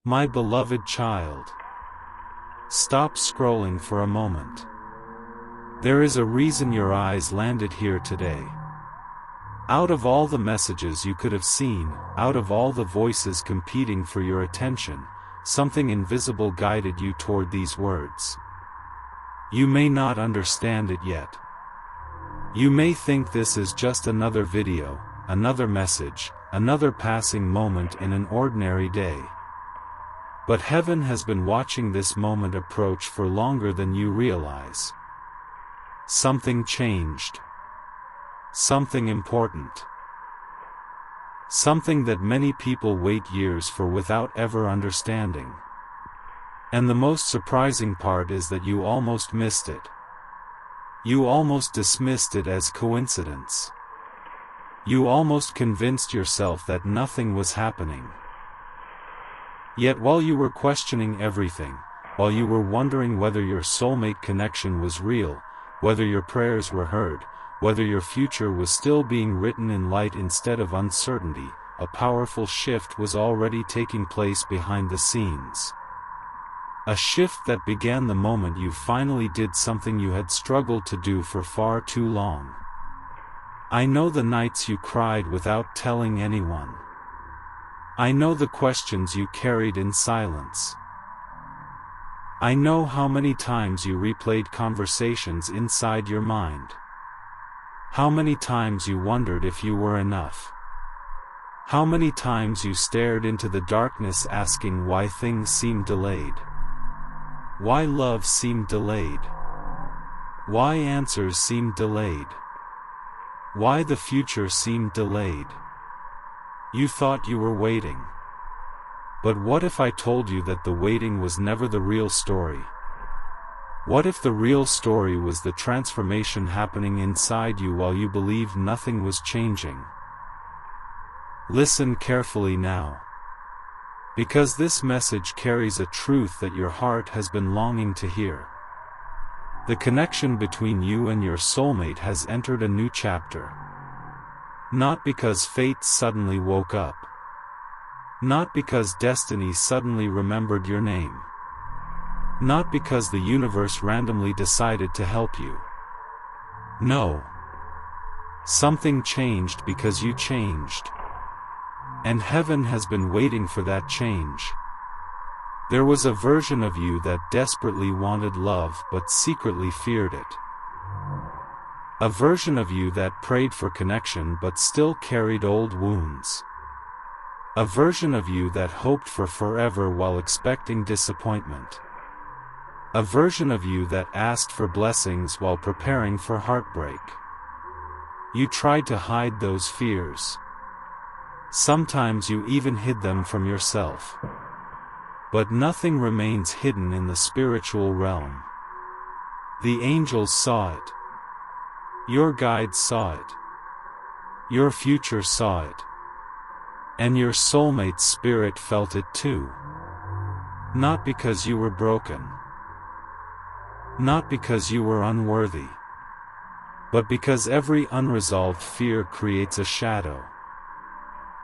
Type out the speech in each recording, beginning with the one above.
My beloved child, stop scrolling for a moment. There is a reason your eyes landed here today. Out of all the messages you could have seen, out of all the voices competing for your attention, something invisible guided you toward these words. You may not understand it yet. You may think this is just another video, another message, another passing moment in an ordinary day. But heaven has been watching this moment approach for longer than you realize. Something changed. Something important. Something that many people wait years for without ever understanding. And the most surprising part is that you almost missed it. You almost dismissed it as coincidence. You almost convinced yourself that nothing was happening. Yet while you were questioning everything, while you were wondering whether your soulmate connection was real, whether your prayers were heard, whether your future was still being written in light instead of uncertainty, a powerful shift was already taking place behind the scenes. A shift that began the moment you finally did something you had struggled to do for far too long. I know the nights you cried without telling anyone. I know the questions you carried in silence. I know how many times you replayed conversations inside your mind. How many times you wondered if you were enough. How many times you stared into the darkness asking why things seemed delayed. Why love seemed delayed. Why answers seemed delayed. Why the future seemed delayed. You thought you were waiting. But what if I told you that the waiting was never the real story? What if the real story was the transformation happening inside you while you believed nothing was changing? Listen carefully now. Because this message carries a truth that your heart has been longing to hear. The connection between you and your soulmate has entered a new chapter. Not because fate suddenly woke up. Not because destiny suddenly remembered your name. Not because the universe randomly decided to help you. No. Something changed because you changed. And heaven has been waiting for that change. There was a version of you that desperately wanted love but secretly feared it. A version of you that prayed for connection but still carried old wounds. A version of you that hoped for forever while expecting disappointment. A version of you that asked for blessings while preparing for heartbreak. You tried to hide those fears. Sometimes you even hid them from yourself. But nothing remains hidden in the spiritual realm. The angels saw it. Your guides saw it. Your future saw it. And your soulmate's spirit felt it too. Not because you were broken. Not because you were unworthy. But because every unresolved fear creates a shadow.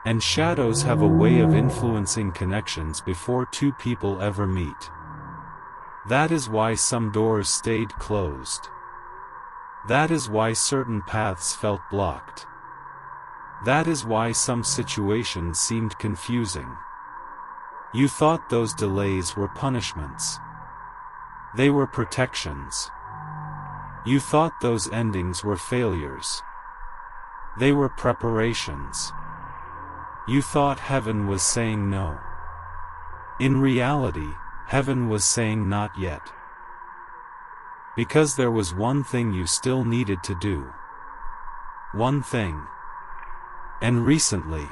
And shadows have a way of influencing connections before two people ever meet. That is why some doors stayed closed. That is why certain paths felt blocked. That is why some situations seemed confusing. You thought those delays were punishments. They were protections. You thought those endings were failures. They were preparations. You thought heaven was saying no. In reality, heaven was saying not yet. Because there was one thing you still needed to do. One thing. And recently,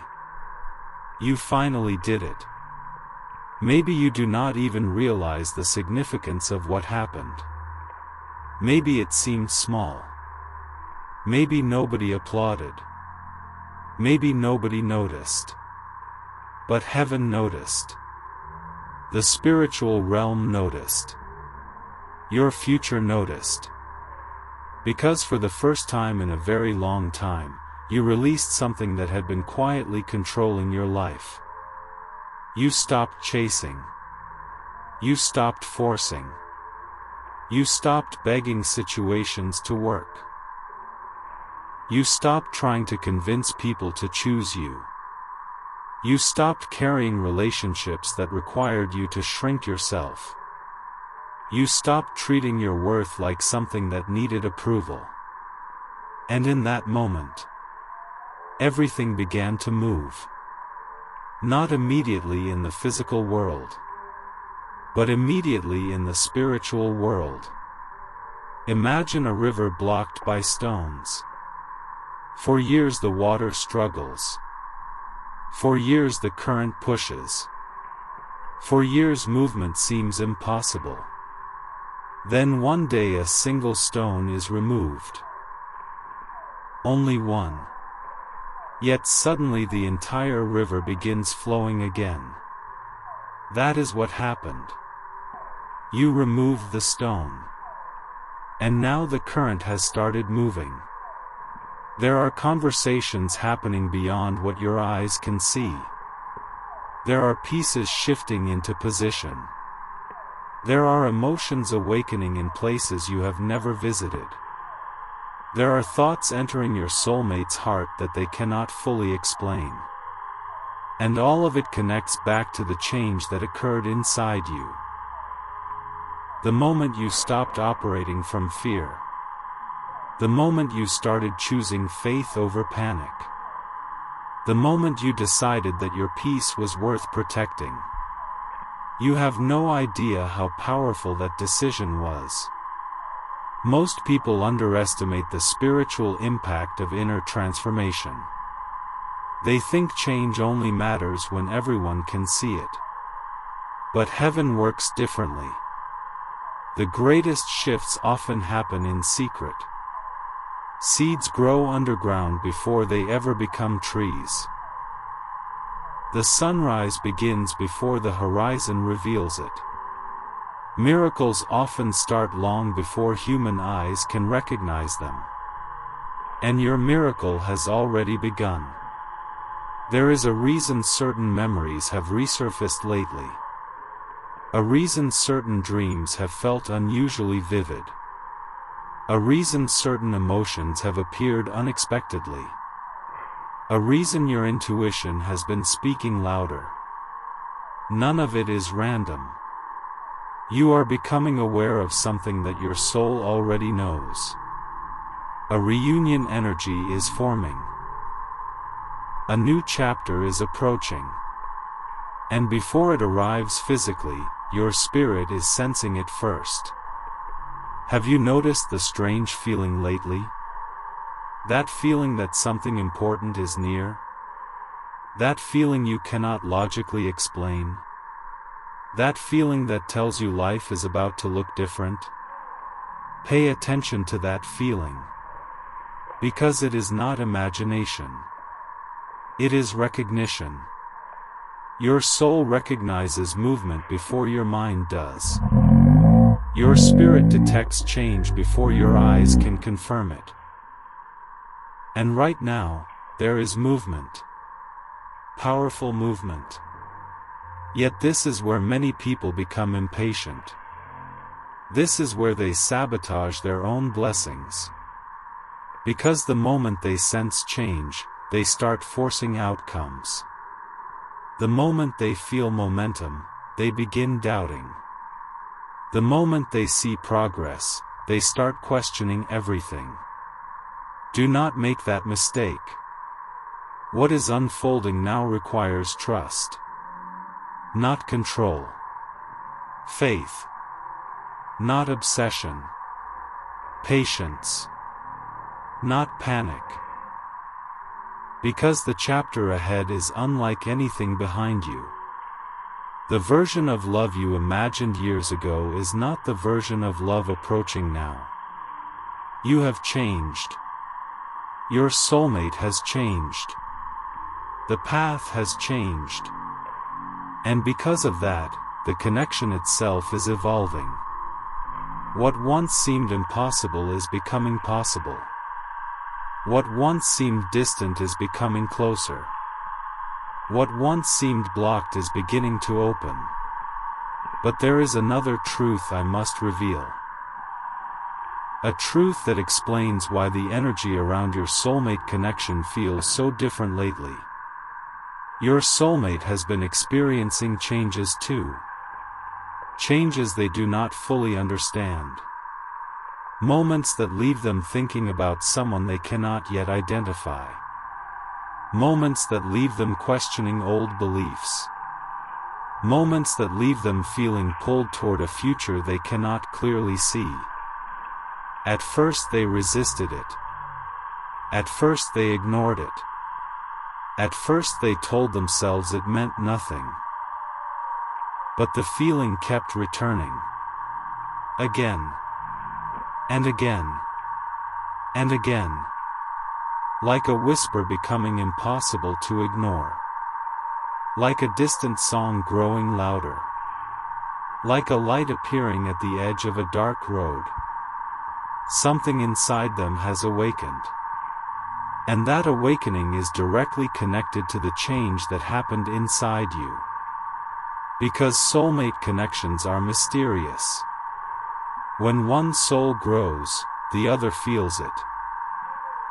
you finally did it. Maybe you do not even realize the significance of what happened. Maybe it seemed small. Maybe nobody applauded. Maybe nobody noticed. But heaven noticed. The spiritual realm noticed. Your future noticed. Because for the first time in a very long time, you released something that had been quietly controlling your life. You stopped chasing. You stopped forcing. You stopped begging situations to work. You stopped trying to convince people to choose you. You stopped carrying relationships that required you to shrink yourself. You stopped treating your worth like something that needed approval. And in that moment, everything began to move. Not immediately in the physical world, but immediately in the spiritual world. Imagine a river blocked by stones. For years the water struggles. For years the current pushes. For years movement seems impossible. Then one day a single stone is removed. Only one. Yet suddenly the entire river begins flowing again. That is what happened. You removed the stone. And now the current has started moving. There are conversations happening beyond what your eyes can see. There are pieces shifting into position. There are emotions awakening in places you have never visited. There are thoughts entering your soulmate's heart that they cannot fully explain. And all of it connects back to the change that occurred inside you. The moment you stopped operating from fear. The moment you started choosing faith over panic. The moment you decided that your peace was worth protecting. You have no idea how powerful that decision was. Most people underestimate the spiritual impact of inner transformation. They think change only matters when everyone can see it. But heaven works differently. The greatest shifts often happen in secret. Seeds grow underground before they ever become trees. The sunrise begins before the horizon reveals it. Miracles often start long before human eyes can recognize them. And your miracle has already begun. There is a reason certain memories have resurfaced lately. A reason certain dreams have felt unusually vivid. A reason certain emotions have appeared unexpectedly. A reason your intuition has been speaking louder. None of it is random. You are becoming aware of something that your soul already knows. A reunion energy is forming. A new chapter is approaching. And before it arrives physically, your spirit is sensing it first. Have you noticed the strange feeling lately? That feeling that something important is near? That feeling you cannot logically explain? That feeling that tells you life is about to look different? Pay attention to that feeling. Because it is not imagination. It is recognition. Your soul recognizes movement before your mind does. Your spirit detects change before your eyes can confirm it. And right now, there is movement. Powerful movement. Yet this is where many people become impatient. This is where they sabotage their own blessings. Because the moment they sense change, they start forcing outcomes. The moment they feel momentum, they begin doubting. The moment they see progress, they start questioning everything. Do not make that mistake. What is unfolding now requires trust. Not control. Faith. Not obsession. Patience. Not panic. Because the chapter ahead is unlike anything behind you. The version of love you imagined years ago is not the version of love approaching now. You have changed. Your soulmate has changed. The path has changed. And because of that, the connection itself is evolving. What once seemed impossible is becoming possible. What once seemed distant is becoming closer. What once seemed blocked is beginning to open. But there is another truth I must reveal. A truth that explains why the energy around your soulmate connection feels so different lately. Your soulmate has been experiencing changes too. Changes they do not fully understand. Moments that leave them thinking about someone they cannot yet identify. Moments that leave them questioning old beliefs. Moments that leave them feeling pulled toward a future they cannot clearly see. At first they resisted it. At first they ignored it. At first they told themselves it meant nothing. But the feeling kept returning. Again. And again. And again. Like a whisper becoming impossible to ignore. Like a distant song growing louder. Like a light appearing at the edge of a dark road. Something inside them has awakened. And that awakening is directly connected to the change that happened inside you. Because soulmate connections are mysterious. When one soul grows, the other feels it.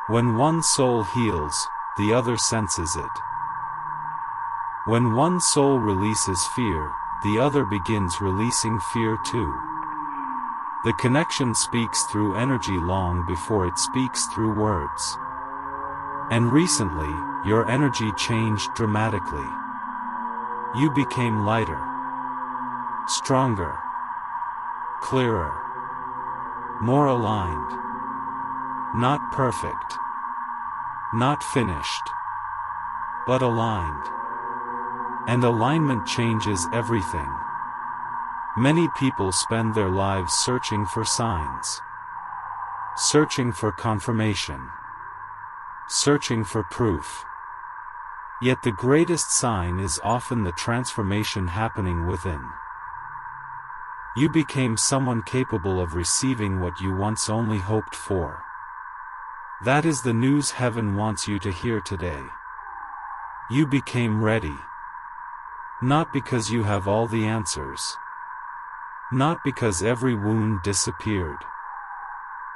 When one soul heals, the other senses it. When one soul releases fear, the other begins releasing fear too. The connection speaks through energy long before it speaks through words. And recently, your energy changed dramatically. You became lighter, stronger, clearer, more aligned. Not perfect, not finished, but aligned. And alignment changes everything. Many people spend their lives searching for signs, searching for confirmation, searching for proof. Yet the greatest sign is often the transformation happening within. You became someone capable of receiving what you once only hoped for. That is the news heaven wants you to hear today. You became ready. Not because you have all the answers. Not because every wound disappeared.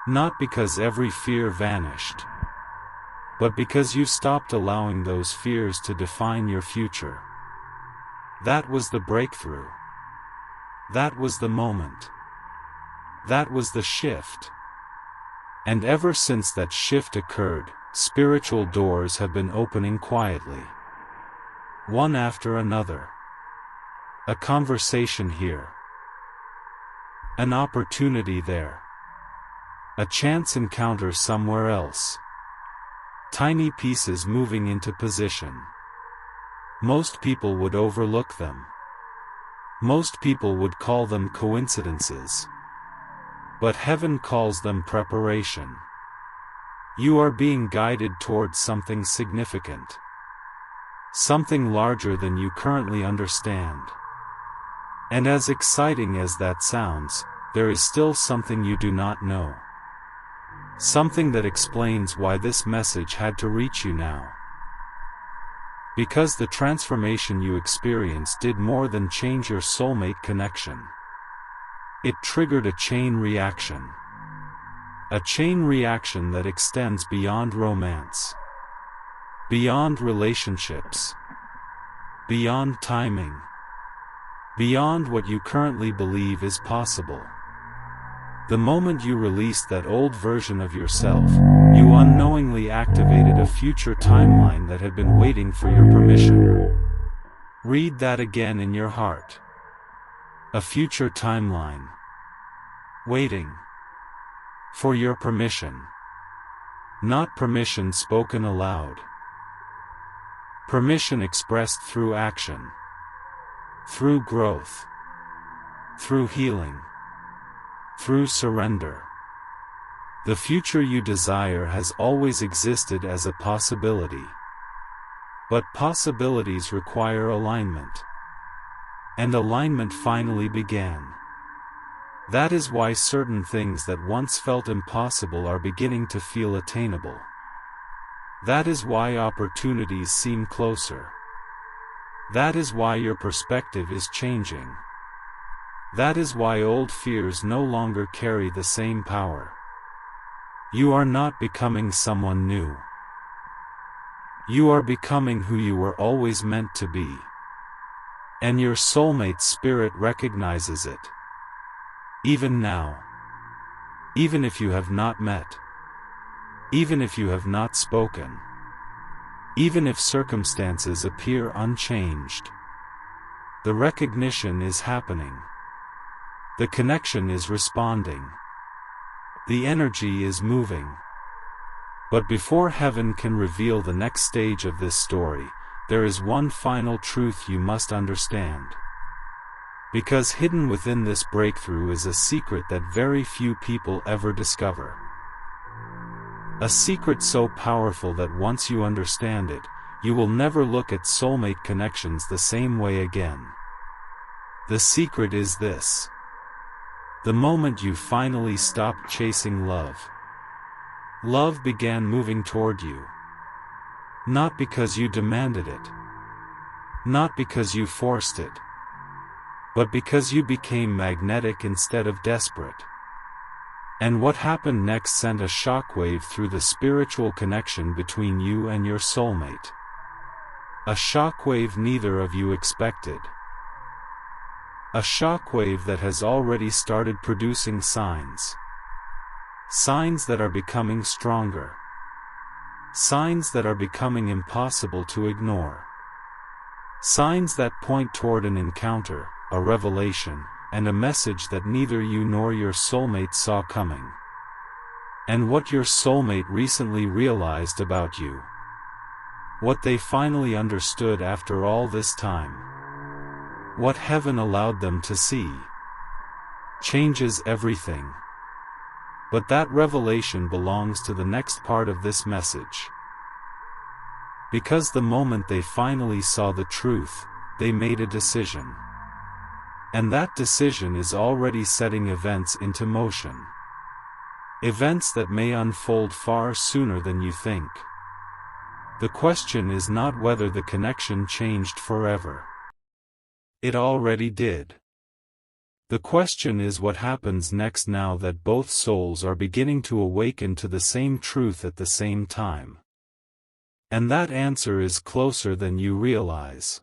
Not because every fear vanished. But because you stopped allowing those fears to define your future. That was the breakthrough. That was the moment. That was the shift. And ever since that shift occurred, spiritual doors have been opening quietly. One after another. A conversation here. An opportunity there. A chance encounter somewhere else. Tiny pieces moving into position. Most people would overlook them. Most people would call them coincidences. But heaven calls them preparation. You are being guided towards something significant. Something larger than you currently understand. And as exciting as that sounds, there is still something you do not know. Something that explains why this message had to reach you now. Because the transformation you experienced did more than change your soulmate connection. It triggered a chain reaction. A chain reaction that extends beyond romance. Beyond relationships. Beyond timing. Beyond what you currently believe is possible. The moment you released that old version of yourself, you unknowingly activated a future timeline that had been waiting for your permission. Read that again in your heart. A future timeline. Waiting. For your permission. Not permission spoken aloud. Permission expressed through action. Through growth. Through healing. Through surrender. The future you desire has always existed as a possibility. But possibilities require alignment. And alignment finally began. That is why certain things that once felt impossible are beginning to feel attainable. That is why opportunities seem closer. That is why your perspective is changing. That is why old fears no longer carry the same power. You are not becoming someone new. You are becoming who you were always meant to be. And your soulmate spirit recognizes it. Even now. Even if you have not met. Even if you have not spoken. Even if circumstances appear unchanged. The recognition is happening. The connection is responding. The energy is moving. But before heaven can reveal the next stage of this story, there is one final truth you must understand. Because hidden within this breakthrough is a secret that very few people ever discover. A secret so powerful that once you understand it, you will never look at soulmate connections the same way again. The secret is this. The moment you finally stopped chasing love, love began moving toward you. Not because you demanded it. Not because you forced it. But because you became magnetic instead of desperate. And what happened next sent a shockwave through the spiritual connection between you and your soulmate. A shockwave neither of you expected. A shockwave that has already started producing signs. Signs that are becoming stronger. Signs that are becoming impossible to ignore. Signs that point toward an encounter, a revelation, and a message that neither you nor your soulmate saw coming. And what your soulmate recently realized about you. What they finally understood after all this time. What heaven allowed them to see. Changes everything. But that revelation belongs to the next part of this message. Because the moment they finally saw the truth, they made a decision. And that decision is already setting events into motion. Events that may unfold far sooner than you think. The question is not whether the connection changed forever. It already did. The question is what happens next now that both souls are beginning to awaken to the same truth at the same time. And that answer is closer than you realize.